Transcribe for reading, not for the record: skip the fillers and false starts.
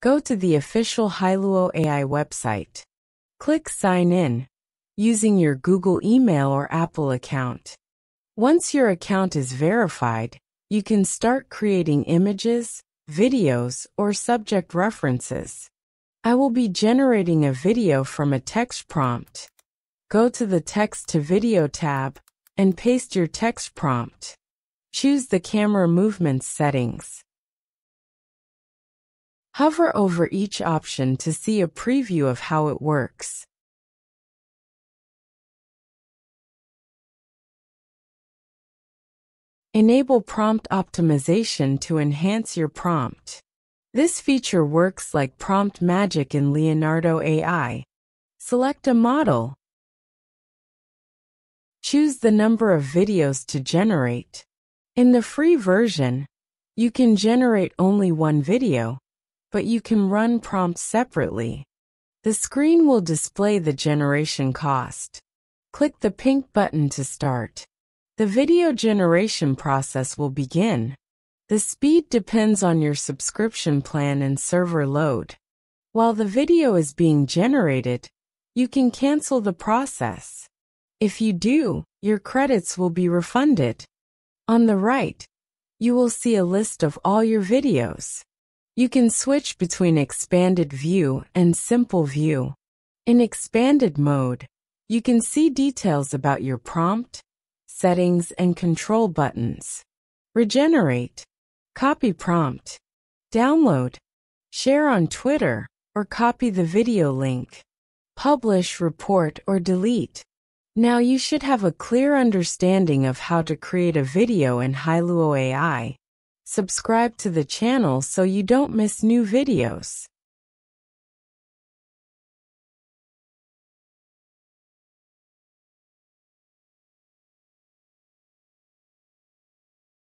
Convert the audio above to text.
Go to the official Hailuo AI website. Click Sign In using your Google email or Apple account. Once your account is verified, you can start creating images, videos, or subject references. I will be generating a video from a text prompt. Go to the Text to Video tab and paste your text prompt. Choose the camera movement settings. Hover over each option to see a preview of how it works. Enable prompt optimization to enhance your prompt. This feature works like prompt magic in Leonardo AI. Select a model. Choose the number of videos to generate. In the free version, you can generate only one video, but you can run prompts separately. The screen will display the generation cost. Click the pink button to start. The video generation process will begin. The speed depends on your subscription plan and server load. While the video is being generated, you can cancel the process. If you do, your credits will be refunded. On the right, you will see a list of all your videos. You can switch between expanded view and simple view. In expanded mode, you can see details about your prompt, settings, and control buttons. Regenerate, copy prompt, download, share on Twitter, or copy the video link, publish, report, or delete. Now you should have a clear understanding of how to create a video in Hailuo AI. Subscribe to the channel so you don't miss new videos.